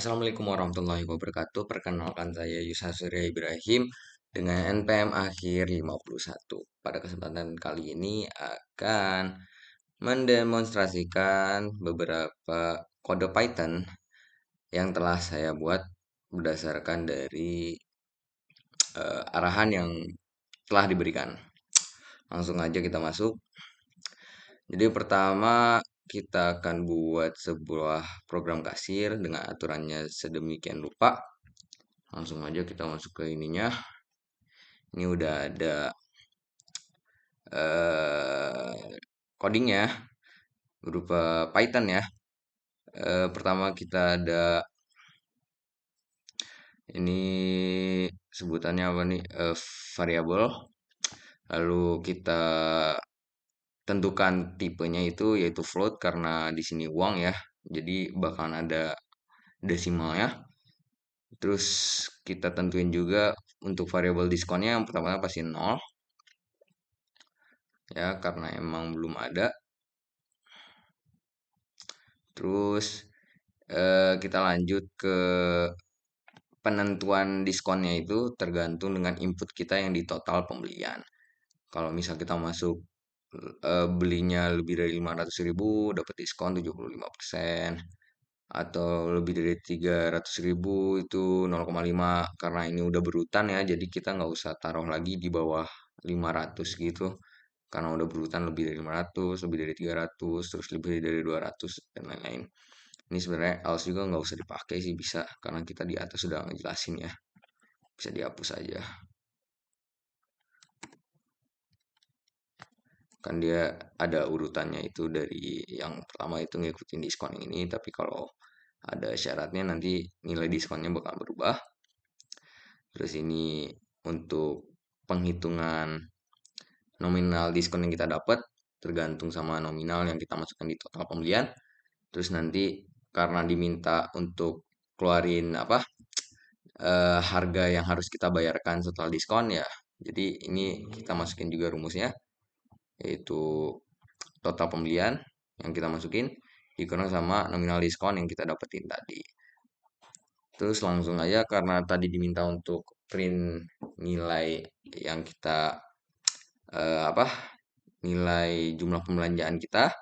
Assalamualaikum warahmatullahi wabarakatuh. Perkenalkan saya Yusa Surya Ibrahim dengan NPM akhir 51. Pada kesempatan kali ini akan mendemonstrasikan beberapa kode Python yang telah saya buat berdasarkan dari arahan yang telah diberikan. Langsung aja kita masuk. Jadi pertama kita akan buat sebuah program kasir dengan aturannya sedemikian rupa. Langsung aja kita masuk ke ininya. Ini udah ada codingnya berupa Python ya. Pertama kita ada ini sebutannya apa nih? Variabel. Lalu kita tentukan tipenya itu yaitu float karena di sini uang ya. Jadi bakalan ada desimalnya. Terus kita tentuin juga untuk variabel diskonnya yang pertama pasti 0 ya karena emang belum ada. Terus kita lanjut ke penentuan diskonnya itu tergantung dengan input kita yang di total pembelian. Kalau misal kita masuk belinya lebih dari 500.000 dapat diskon 75%, atau lebih dari 300.000 itu 0,5 karena ini udah berurutan ya, jadi kita nggak usah taruh lagi di bawah 500 gitu karena udah berurutan lebih dari 500, lebih dari 300, terus lebih dari 200 dan lain-lain. Ini sebenarnya else juga nggak usah dipakai sih, bisa karena kita di atas sudah ngejelasin ya, bisa dihapus aja. Kan dia ada urutannya itu, dari yang pertama itu ngikutin diskon yang ini, tapi kalau ada syaratnya nanti nilai diskonnya bakal berubah. Terus ini untuk penghitungan nominal diskon yang kita dapat tergantung sama nominal yang kita masukkan di total pembelian. Terus nanti karena diminta untuk keluarin apa harga yang harus kita bayarkan setelah diskon ya. Jadi ini kita masukin juga rumusnya, yaitu total pembelian yang kita masukin dikurang sama nominal diskon yang kita dapetin tadi. Terus langsung aja karena tadi diminta untuk print nilai yang kita apa nilai jumlah pembelanjaan kita,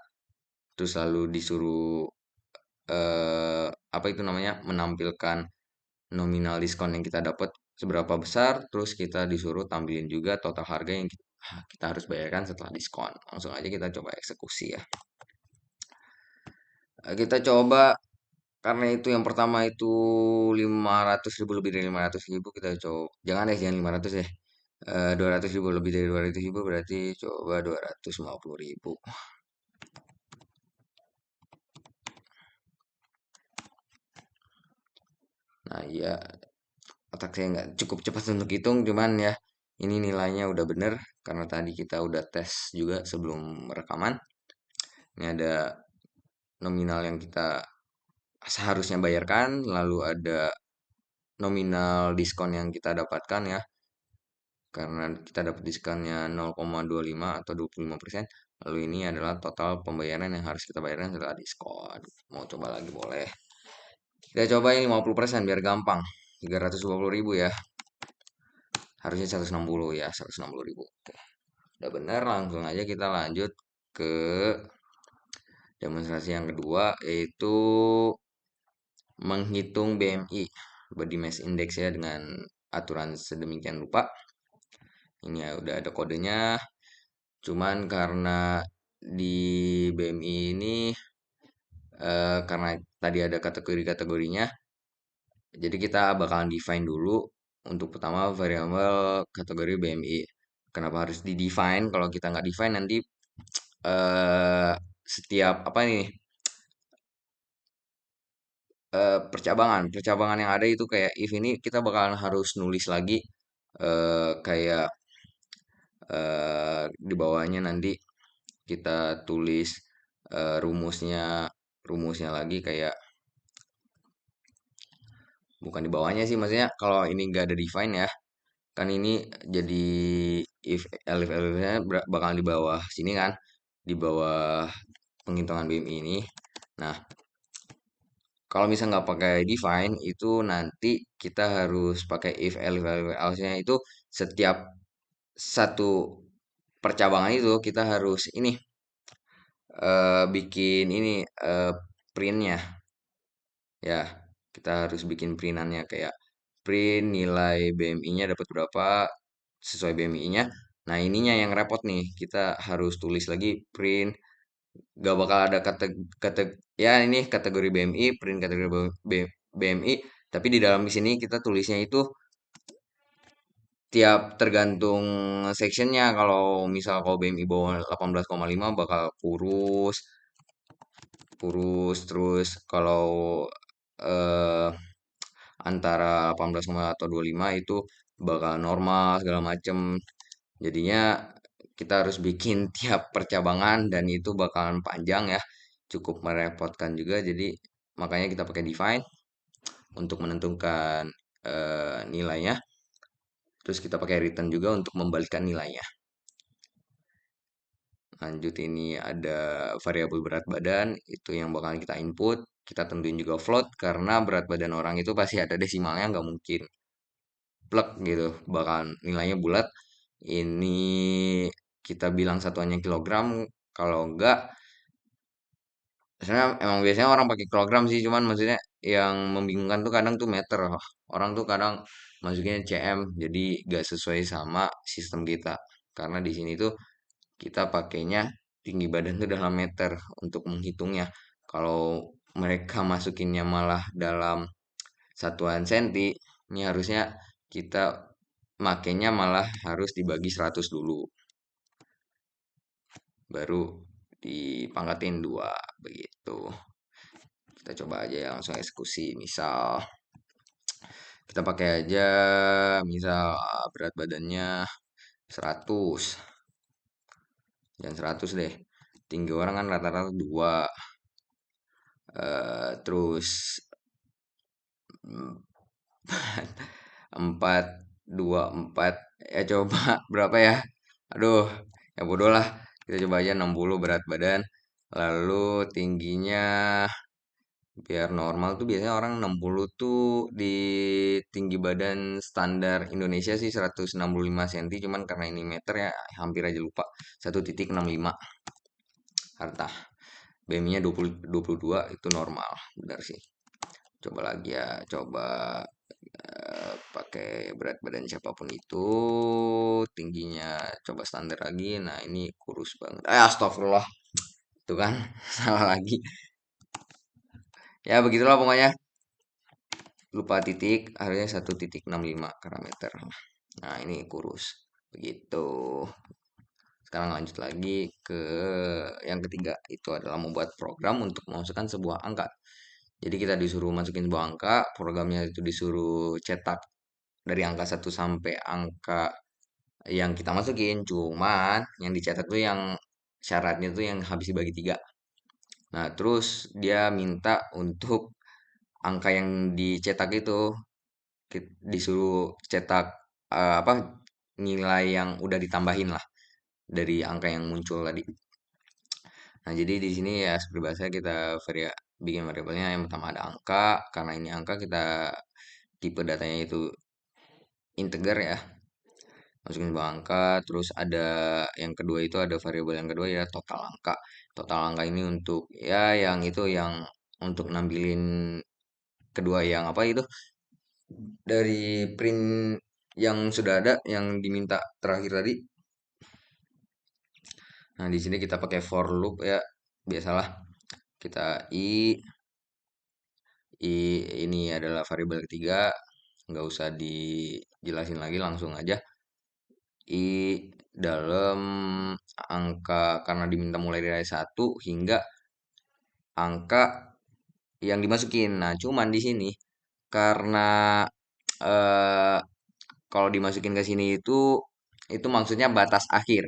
terus lalu disuruh apa itu namanya menampilkan nominal diskon yang kita dapat seberapa besar, terus kita disuruh tampilin juga total harga yang kita harus bayarkan setelah diskon. Langsung aja kita coba eksekusi ya. Kita coba karena itu yang pertama itu 500.000, lebih dari 500.000 kita coba. Jangan 500 ya. 200.000, lebih dari 200.000 berarti coba 250.000. Nah iya, otak saya nggak cukup cepat untuk hitung, cuman ya ini nilainya udah bener karena tadi kita udah tes juga sebelum rekaman. Ini ada nominal yang kita seharusnya bayarkan, lalu ada nominal diskon yang kita dapatkan ya, karena kita dapat diskonnya 0,25 atau 25%. Lalu ini adalah total pembayaran yang harus kita bayarkan setelah diskon. Mau coba lagi boleh. Kita coba yang 50% biar gampang. 320.000 ya. Harusnya 160 ya, 160.000. Oke. Udah bener, langsung aja kita lanjut ke demonstrasi yang kedua, yaitu menghitung BMI, Body Mass Index ya, dengan aturan sedemikian rupa. Ini ya udah ada kodenya. Cuman karena di BMI ini karena tadi ada kategori-kategorinya, jadi kita bakalan define dulu untuk pertama variabel kategori BMI. Kenapa harus di define? Kalau kita nggak define nanti eh, setiap apa nih percabangan yang ada itu kayak if ini kita bakalan harus nulis lagi kayak di bawahnya nanti kita tulis rumusnya rumusnya lagi kayak, bukan di bawahnya sih, maksudnya kalau ini nggak ada define ya, kan ini jadi if elif-elifnya bakal di bawah sini kan, di bawah penghitungan BMI ini. Nah Kalau misalnya nggak pakai define itu nanti kita harus pakai if else else-nya itu setiap satu percabangan itu kita harus ini bikin ini printnya ya, kita harus bikin printannya kayak print nilai BMI-nya dapat berapa sesuai BMI-nya. Nah, ininya yang repot nih. Kita harus tulis lagi print, gak bakal ada kata kata ya ini kategori BMI, print kategori BMI, tapi di dalam di sini kita tulisnya itu tiap tergantung sectionnya. Kalau misal kalau BMI bawah 18,5 bakal kurus, kurus terus kalau eh antara 18 atau 25 itu bakal normal segala macem. Jadinya kita harus bikin tiap percabangan dan itu bakalan panjang ya, cukup merepotkan juga. Jadi makanya kita pakai define untuk menentukan nilainya. Terus kita pakai return juga untuk membalikkan nilainya. Lanjut ini ada variabel berat badan, itu yang bakalan kita input. Kita tentuin juga float karena berat badan orang itu pasti ada desimalnya, nggak mungkin plek gitu, bakalan nilainya bulat. Ini kita bilang satuannya kilogram, kalau enggak sebenarnya emang biasanya orang pakai kilogram sih, cuman maksudnya yang membingungkan tuh kadang tuh meter. Orang tuh kadang masukinnya cm, jadi gak sesuai sama sistem kita. Karena di sini tuh kita pakainya tinggi badan tuh dalam meter untuk menghitungnya. Kalau mereka masukinnya malah dalam satuan senti, ini harusnya kita makainya malah harus dibagi 100 dulu, baru dipangkatin dua begitu. Kita coba aja ya, langsung eksekusi. Misal kita pakai aja, misal berat badannya 100, jangan 100 deh. Tinggi orang kan rata-rata 2, terus 4, 2, 4. Ya coba berapa ya? Aduh, ya bodoh lah. Kita coba aja 60 berat badan. Lalu tingginya biar normal tuh biasanya orang 60 tuh di tinggi badan standar Indonesia sih 165 cm, cuman karena ini meter ya hampir aja lupa. 1,65 harta. BMI-nya 22 itu normal, benar sih. Coba lagi ya, coba pakai berat badan siapapun itu, tingginya coba standar lagi. Nah, ini kurus banget. Astagfirullah. Itu kan salah lagi. Ya begitulah pokoknya. Lupa titik, harusnya 1,65 karena meter. Nah, ini kurus. Begitu. Sekarang lanjut lagi ke yang ketiga, itu adalah membuat program untuk memasukkan sebuah angka. Jadi kita disuruh masukin sebuah angka, programnya itu disuruh cetak dari angka 1 sampai angka yang kita masukin. Cuman yang dicetak tuh yang syaratnya tuh yang habis dibagi 3. Nah, terus dia minta untuk angka yang dicetak itu disuruh cetak apa nilai yang udah ditambahin lah dari angka yang muncul tadi. Nah, jadi di sini ya seperti biasa kita bikin variabelnya yang pertama ada angka, karena ini angka kita tipe datanya itu integer ya. Masukin sebuah angka, terus ada yang kedua itu ada variabel yang kedua ya total angka. Total angka ini untuk ya yang itu yang untuk nampilin kedua yang apa itu dari print yang sudah ada yang diminta terakhir tadi. Nah, di sini kita pakai for loop ya. Biasalah kita i ini adalah variabel ketiga, nggak usah dijelasin lagi, langsung aja i dalam angka karena diminta mulai dari 1 hingga angka yang dimasukin. Nah, cuman di sini karena eh, kalau dimasukin ke sini itu maksudnya batas akhir.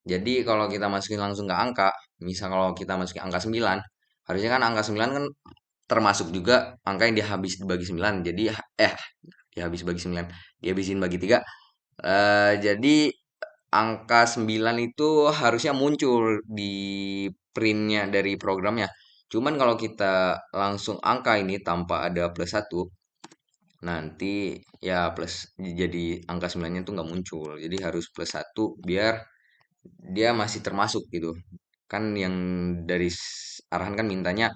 Jadi kalau kita masukin langsung ke angka, misal kalau kita masukin angka 9, harusnya kan angka 9 kan termasuk juga angka yang dihabis bagi 9. Jadi dihabis bagi 9, dihabisin bagi 3. Jadi angka 9 itu harusnya muncul di printnya dari programnya. Cuman kalau kita langsung angka ini tanpa ada plus satu, nanti ya plus jadi angka 9-nya tuh nggak muncul. Jadi harus plus satu biar dia masih termasuk gitu. Kan yang dari arahan kan mintanya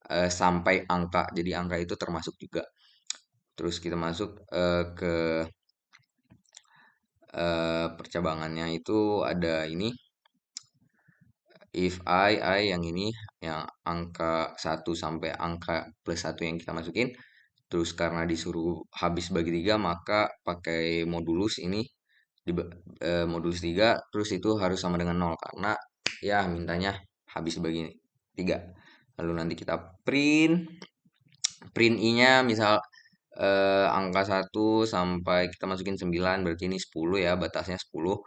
sampai angka. Jadi angka itu termasuk juga. Terus kita masuk ke percabangannya itu ada ini if I yang ini yang angka satu sampai angka plus satu yang kita masukin. Terus karena disuruh habis bagi 3 maka pakai modulus ini di modulus 3 terus itu harus sama dengan nol karena ya mintanya habis bagi 3. Lalu nanti kita print i-nya misal angka satu sampai kita masukin 9 berarti ini 10 ya, batasnya 10.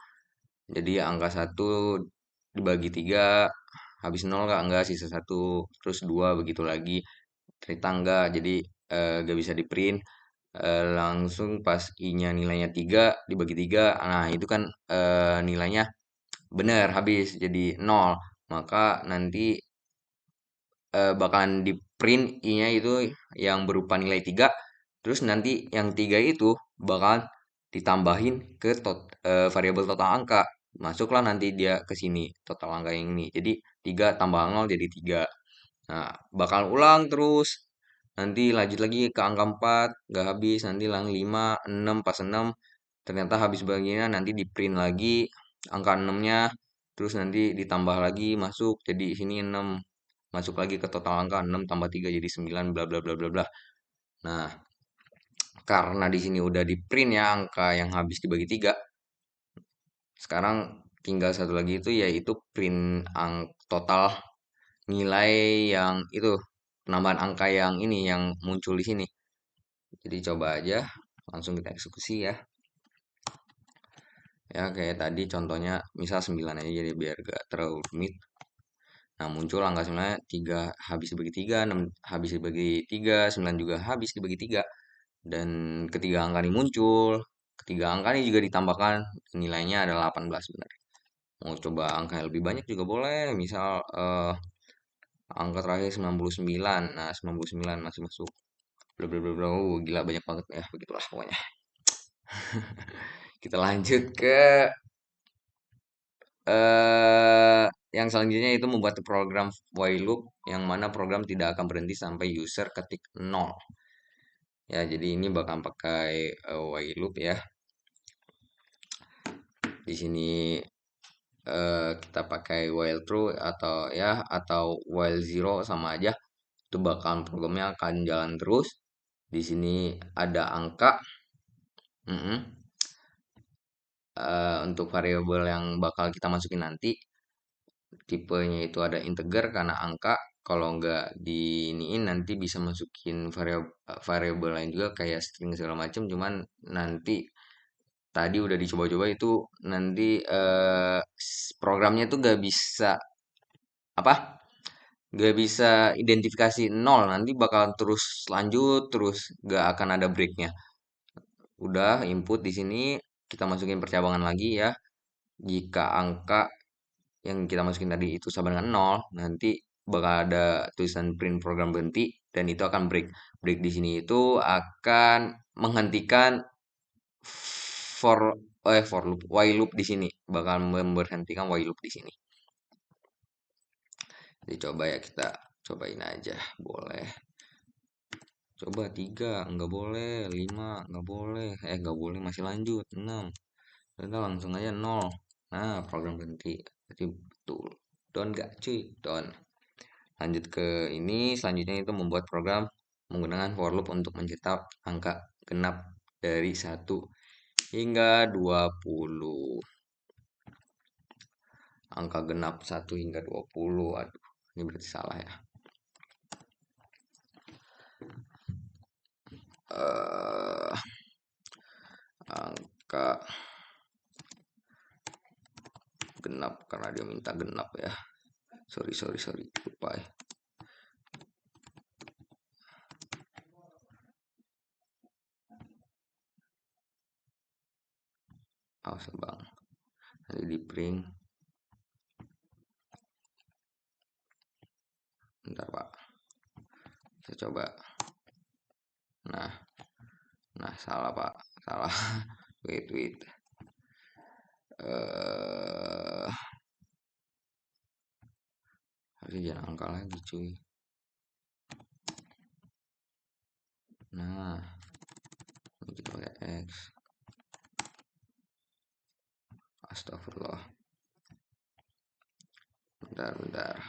Jadi angka satu dibagi 3 habis nol enggak sisa satu, terus 2 begitu lagi. Ternyata enggak, jadi gak bisa di print. Langsung pas i-nya nilainya 3 dibagi 3, nah itu kan nilainya benar habis jadi nol. Maka nanti bakalan di print i-nya itu yang berupa nilai 3. Terus nanti yang 3 itu bakalan ditambahin ke variabel total angka. Masuklah nanti dia ke sini total angka yang ini. Jadi 3 tambah 0 jadi 3. Nah, bakal ulang terus. Nanti lanjut lagi ke angka 4, nggak habis. Nanti lang 5, 6, pas 6. Ternyata habis bagiannya nanti di print lagi angka 6-nya. Terus nanti ditambah lagi masuk. Jadi sini 6. Masuk lagi ke total angka 6 tambah 3 jadi 9 bla bla bla bla bla. Nah, karena di sini udah di print ya angka yang habis dibagi 3. Sekarang tinggal satu lagi itu yaitu print total nilai yang itu penambahan angka yang ini yang muncul di sini. Jadi coba aja langsung kita eksekusi ya. Ya kayak tadi contohnya misal 9 aja jadi biar gak terlalu rumit. Nah muncul angka 9 3 habis dibagi 3, 6 habis dibagi 3, 9 juga habis dibagi 3. Dan ketiga angka ini muncul. Ketiga angka ini juga ditambahkan nilainya adalah 18 benar. Mau coba angka yang lebih banyak juga boleh. Misal angka terakhir 99. Nah 99 masih masuk. Bla bla bla bla. Gila banyak banget ya begitulah pokoknya. Kita lanjut ke eh yang selanjutnya itu membuat program while loop yang mana program tidak akan berhenti sampai user ketik 0. Ya, jadi ini bakal pakai while loop ya. Di sini kita pakai while true atau ya atau while zero sama aja. Itu bakal programnya akan jalan terus. Di sini ada angka. Mm-mm. Untuk variabel yang bakal kita masukin nanti tipenya itu ada integer karena angka. Kalau nggak diiniin nanti bisa masukin variabel lain juga kayak string segala macam. Cuman nanti tadi udah dicoba-coba itu nanti programnya tuh nggak bisa apa? Nggak bisa identifikasi nol. Nanti bakal terus lanjut terus nggak akan ada breaknya. Udah input di sini kita masukin percabangan lagi ya. Jika angka yang kita masukin tadi itu sama dengan nol, nanti bakal ada tulisan print program berhenti dan itu akan break. Break di sini itu akan menghentikan for for loop while loop di sini bakal memberhentikan while loop di sini. Jadi coba ya kita cobain aja, boleh. Coba 3 nggak boleh, 5 nggak boleh, nggak boleh masih lanjut, 6 kita langsung aja 0. Nah program berhenti, berarti betul. Don gak cuy, don. Lanjut ke ini, selanjutnya itu membuat program menggunakan for loop untuk mencetak angka genap dari 1 hingga 20. Angka genap 1 hingga 20. Aduh, ini berarti salah ya. eh Angka genap karena dia minta genap ya. Sorry, lupa ya. Awas bang, nanti di print. Bentar Pak, saya coba. Nah, salah Pak, salah. Wait. eh Harusnya jangan angka lagi cuy. Nah, ini kita pakai X. Astagfirullah. Bentar.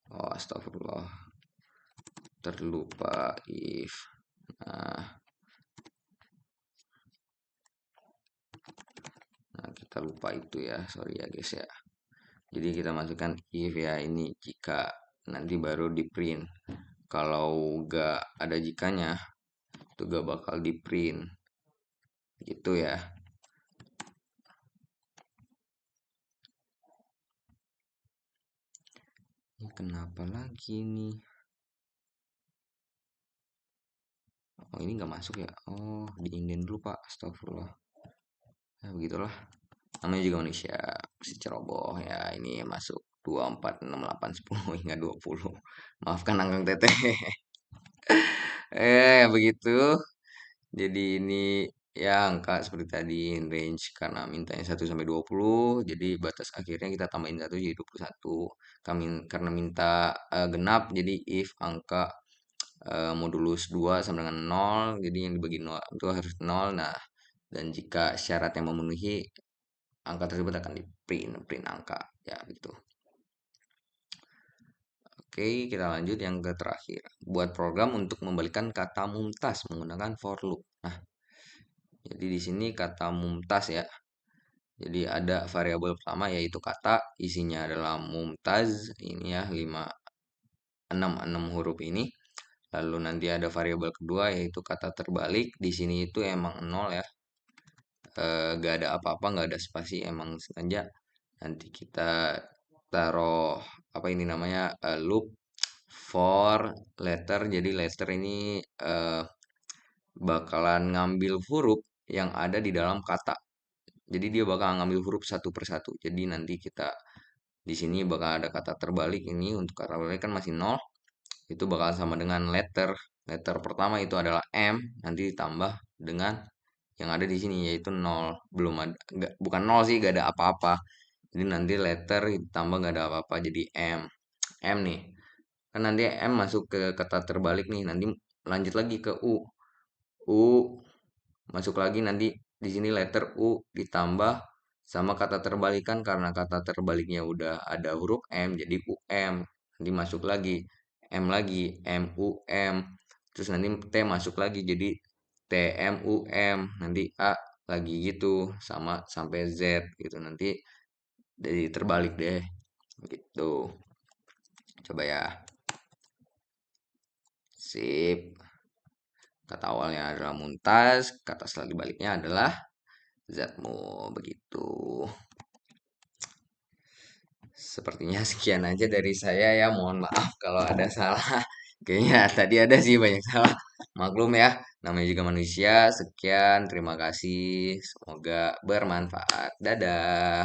Oh, astagfirullah. Terlupa if. Nah, kita lupa itu ya. Sorry ya guys ya. Jadi kita masukkan if ya, ini jika, nanti baru di print. Kalau gak ada jikanya, itu gak bakal di print. Gitu ya. Ini kenapa lagi nih? Oh ini nggak masuk ya? Oh diinden dulu Pak. Astagfirullah. Ya begitulah. Namanya juga manusia, si ceroboh ya. Ini masuk 2, 4, 6, 8, 10 hingga 20. Maafkan angkang teteh. Begitu. Jadi ini ya angka seperti tadi, range karena mintanya 1 sampai 20. Jadi batas akhirnya kita tambahin 1 jadi 21. Kami karena minta genap, jadi if angka modulus 2 sama dengan 0, jadi yang dibagi 0 itu harus 0. Nah, dan jika syarat yang memenuhi, angka tersebut akan di print angka ya begitu. Oke, kita lanjut yang ke terakhir. Buat program untuk membalikan kata mumtaz menggunakan for loop. Nah, jadi di sini kata mumtaz ya. Jadi ada variabel pertama yaitu kata, isinya adalah mumtaz ini ya, 6 huruf ini. Lalu nanti ada variabel kedua yaitu kata terbalik. Di sini itu emang 0 ya. Gak ada apa-apa, gak ada spasi, emang sengaja. Nanti kita taruh apa ini namanya, loop for letter. Jadi letter ini bakalan ngambil huruf yang ada di dalam kata. Jadi dia bakal ngambil huruf satu persatu. Jadi nanti kita di sini bakal ada kata terbalik, ini untuk kata terbalik kan masih 0. Itu bakal sama dengan letter. Letter pertama itu adalah M, nanti ditambah dengan yang ada di sini yaitu 0. Belum ada, enggak, bukan 0 sih, gak ada apa-apa. Jadi nanti letter ditambah gak ada apa-apa jadi M. M nih. Kan nanti M masuk ke kata terbalik nih, nanti lanjut lagi ke U. U masuk lagi, nanti di sini letter U ditambah sama kata terbalikan, karena kata terbaliknya udah ada huruf M jadi UM. Nanti masuk lagi M lagi, MUM. Terus nanti T masuk lagi jadi TMUM. Nanti A lagi gitu, sama sampai Z gitu. Nanti jadi terbalik deh gitu. Coba ya. Sip. Kata awalnya adalah muntas, kata setelah dibaliknya adalah zatmu, begitu. Sepertinya sekian aja dari saya ya. Mohon maaf kalau ada salah. Kayaknya tadi ada sih banyak salah. Maklum ya, namanya juga manusia. Sekian, terima kasih. Semoga bermanfaat. Dadah.